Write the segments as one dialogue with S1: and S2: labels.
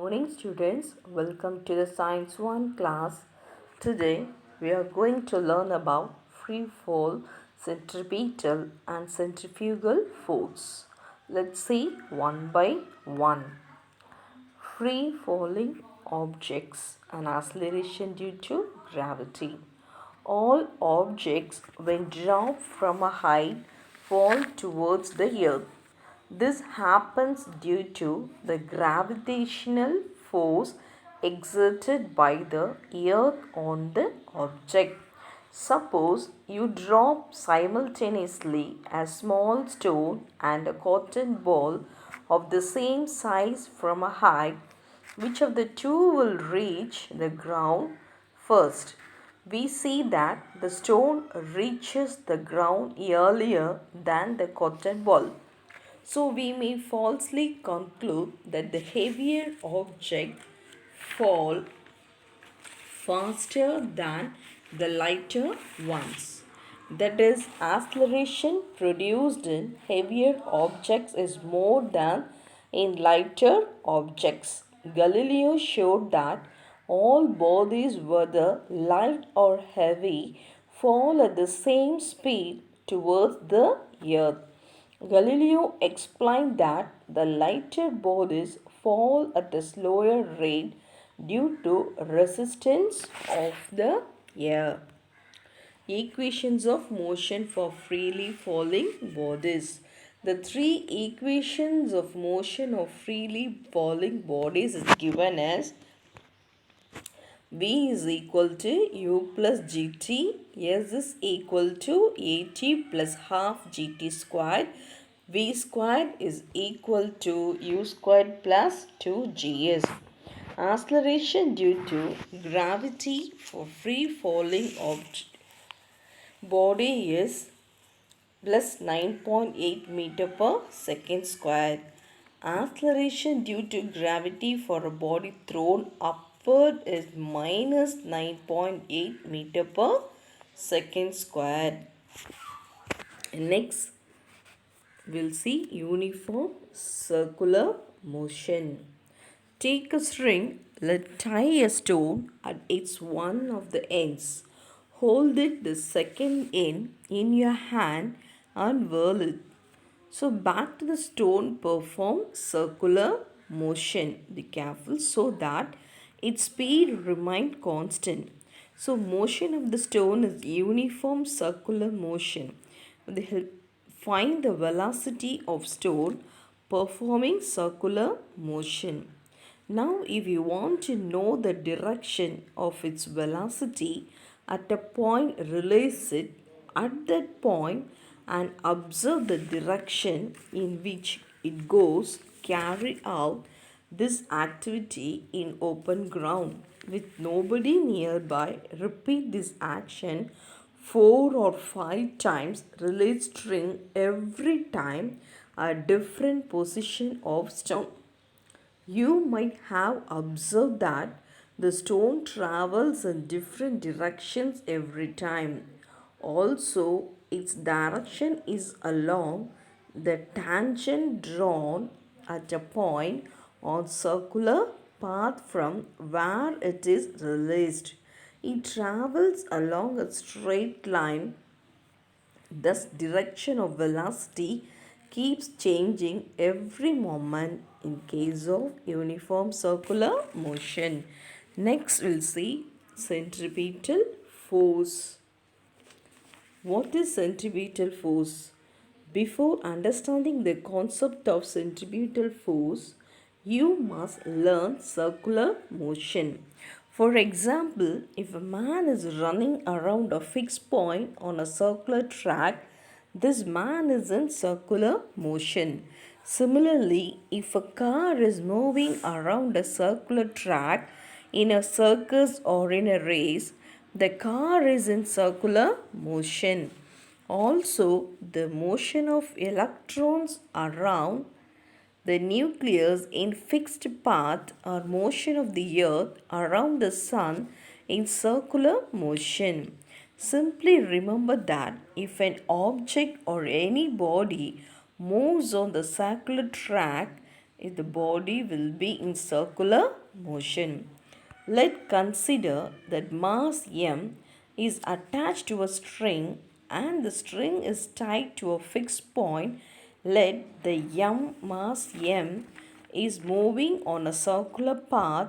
S1: morning, students. Welcome to the Science 1 class. Today, we are going to learn about free fall, centripetal, and centrifugal force. Let's see one by one. Free falling objects and acceleration due to gravity. All objects, when dropped from a height, fall towards the earth. This happens due to the gravitational force exerted by the earth on the object. Suppose you drop simultaneously a small stone and a cotton ball of the same size from a height. Which of the two will reach the ground first? We see that the stone reaches the ground earlier than the cotton ball. So we may falsely conclude that the heavier object fall faster than the lighter ones. That is, acceleration produced in heavier objects is more than in lighter objects. Galileo showed that all bodies, whether light or heavy, fall at the same speed towards the earth. Galileo explained that the lighter bodies fall at a slower rate due to resistance of the air. Equations of motion for freely falling bodies. The three equations of motion of freely falling bodies is given as V is equal to U plus GT, S is equal to AT plus half GT squared, V squared is equal to U squared plus 2GS. Acceleration due to gravity for free falling body is plus 9.8 meter per second square. Acceleration due to gravity for a body thrown upward is minus 9.8 meter per second square. Next, we'll see uniform circular motion. Take a string, tie a stone at its one of the ends. Hold it the second end in your hand and whirl it. So back to the stone, perform circular motion. Be careful so that its speed remain constant. So motion of the stone is uniform circular motion. With the help, find the velocity of stone performing circular motion. Now if you want to know the direction of its velocity at a point, release it at that point and observe the direction in which it goes. Carry out this activity in open ground with nobody nearby. Repeat this action 4 or 5 times. Release string every time a different position of stone. You might have observed that the stone travels in different directions every time. Also, its direction is along the tangent drawn at a point on circular path from where it is released. It travels along a straight line. Thus, direction of velocity keeps changing every moment in case of uniform circular motion. Next, we'll see centripetal force. What is centripetal force? Before understanding the concept of centripetal force, you must learn circular motion. For example, if a man is running around a fixed point on a circular track, this man is in circular motion. Similarly, if a car is moving around a circular track in a circus or in a race, the car is in circular motion. Also, the motion of electrons around the nucleus in fixed path or motion of the earth around the sun in circular motion. Simply remember that if an object or any body moves on the circular track, if the body will be in circular motion. Let's consider that mass m is attached to a string and the string is tied to a fixed point. Let the mass m is moving on a circular path,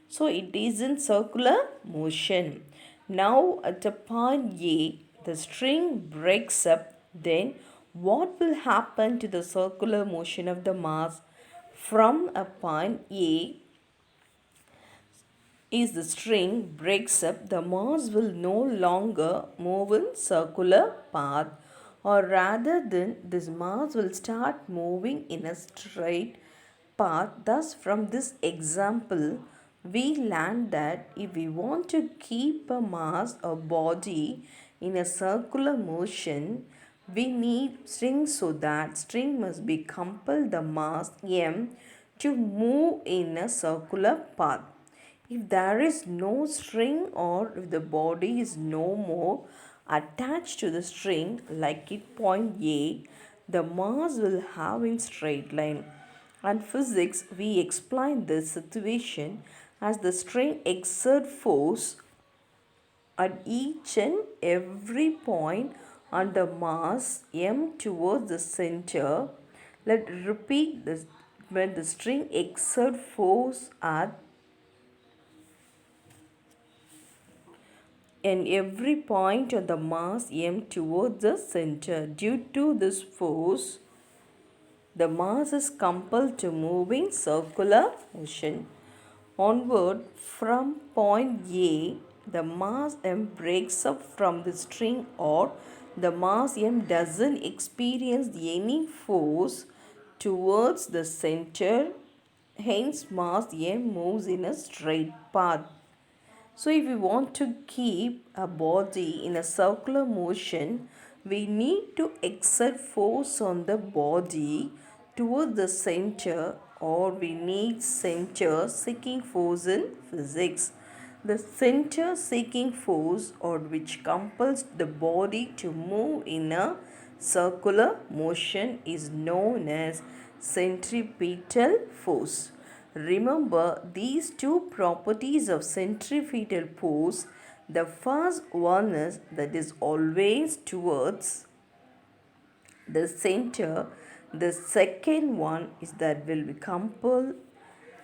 S1: so it is in circular motion. Now at a point A, the string breaks up. Then what will happen to the circular motion of the mass? From a point A is the string breaks up, the mass will no longer move in circular path, or rather than this mass will start moving in a straight path. Thus from this example we learn that if we want to keep a mass or body in a circular motion, we need string, so that string must be compel the mass m to move in a circular path. If there is no string, or if the body is no more attached to the string like at point A, the mass will have in straight line. In physics, we explain this situation as the string exert force at each and every point on the mass m towards the center. Let's repeat this. When the string exert force at and every point on the mass m towards the center. Due to this force, the mass is compelled to move in circular motion. Onward from point A, the mass m breaks up from the string, or the mass m doesn't experience any force towards the center. Hence, mass m moves in a straight path. So if we want to keep a body in a circular motion, we need to exert force on the body towards the center, or we need center seeking force in physics. The center seeking force, or which compels the body to move in a circular motion, is known as centripetal force. Remember these two properties of centripetal force. The first one is that is always towards the center. The second one is that will compel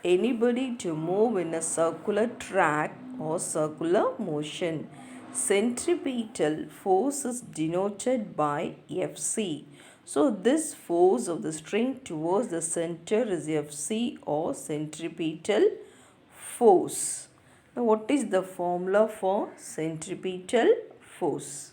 S1: anybody to move in a circular track or circular motion. Centripetal force is denoted by Fc. So this force of the string towards the center is Fc, or centripetal force. Now what is the formula for centripetal force?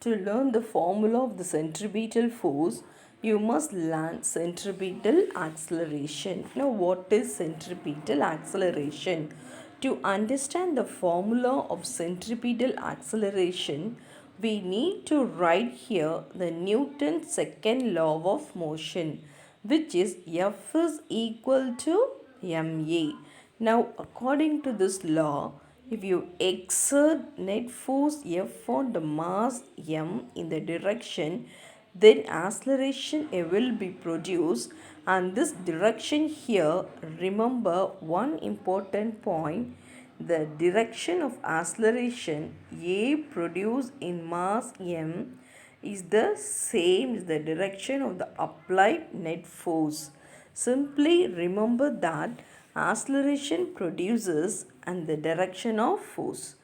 S1: To learn the formula of the centripetal force, you must learn centripetal acceleration. Now, what is centripetal acceleration? To understand the formula of centripetal acceleration, we need to write here the Newton's second law of motion, which is F is equal to ma. Now, according to this law, if you exert net force F on the mass m in the direction, then acceleration will be produced. And this direction here, remember one important point: the direction of acceleration A produced in mass m is the same as the direction of the applied net force. Simply remember that acceleration produces and the direction of force.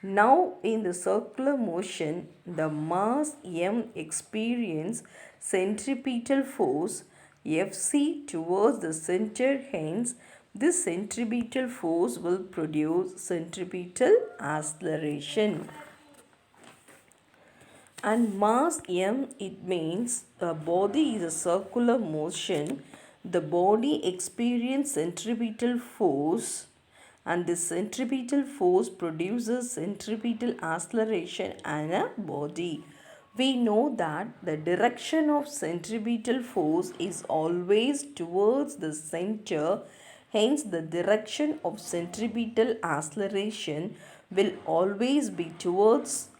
S1: Now in the circular motion, the mass m experience centripetal force Fc towards the center. Hence, this centripetal force will produce centripetal acceleration. And mass m, it means a body is a circular motion. The body experiences centripetal force, and this centripetal force produces centripetal acceleration and a body. We know that the direction of centripetal force is always towards the center. Hence, the direction of centripetal acceleration will always be towards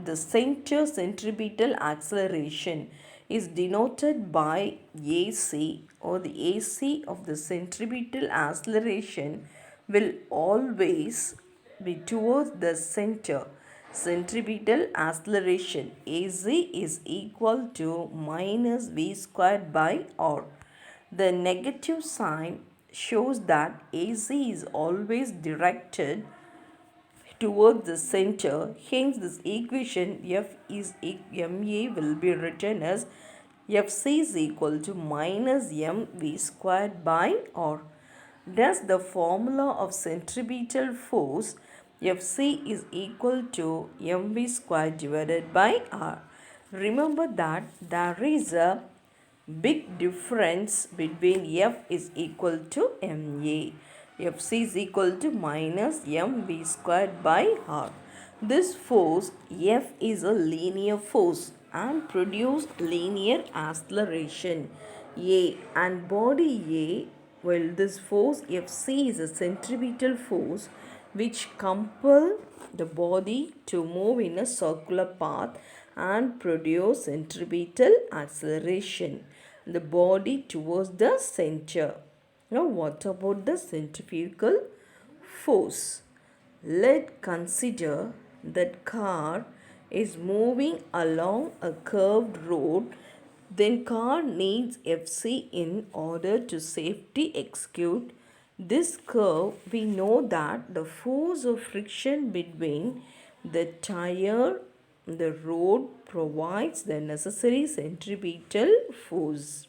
S1: The center centripetal acceleration is denoted by AC, or the AC of the centripetal acceleration will always be towards the center. Centripetal acceleration AC is equal to minus V squared by R. The negative sign shows that AC is always directed towards the center. Hence, this equation F is ma will be written as Fc is equal to minus mv squared by R. Thus, the formula of centripetal force Fc is equal to mv squared divided by R. Remember that there is a big difference between F is equal to ma. Fc is equal to minus mv squared by R. This force F is a linear force and produce linear acceleration A, and body A, well, this force Fc is a centripetal force which compel the body to move in a circular path and produce centripetal acceleration the body towards the center. Now, what about the centrifugal force? Let's consider that car is moving along a curved road. Then car needs Fc in order to safely execute this curve. We know that the force of friction between the tire and the road provides the necessary centripetal force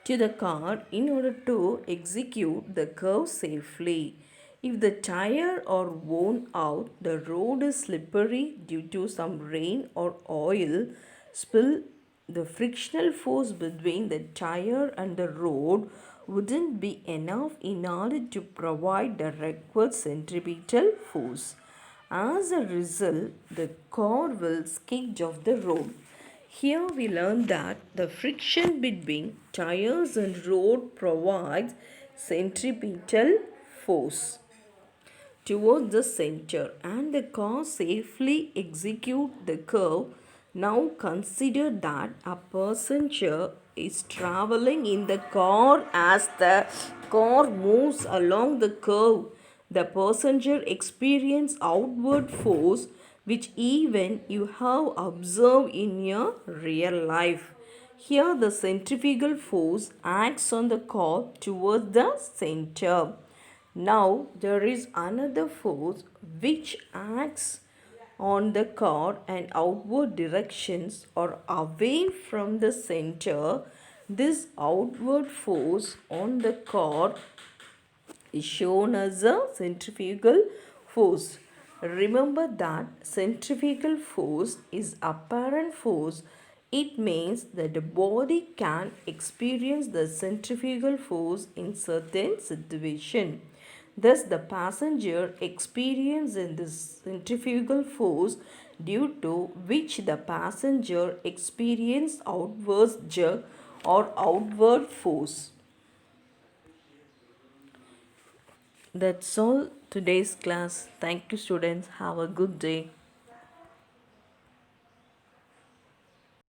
S1: to the car in order to execute the curve safely. If the tire are worn out, the road is slippery due to some rain or oil spill, the frictional force between the tire and the road wouldn't be enough in order to provide the required centripetal force. As a result, the car will skid off the road. Here we learn that the friction between tires and road provides centripetal force towards the center, and the car safely execute the curve. Now consider that a passenger is traveling in the car. As the car moves along the curve, the passenger experience outward force which even you have observed in your real life. Here the centrifugal force acts on the car towards the center. Now there is another force which acts on the car and outward directions or away from the center. This outward force on the car is shown as a centrifugal force. Remember that centrifugal force is apparent force. It means that the body can experience the centrifugal force in certain situation. Thus, the passenger experiences this centrifugal force due to which the passenger experience outward jerk or outward force. That's all today's class. Thank you, students. Have a good day.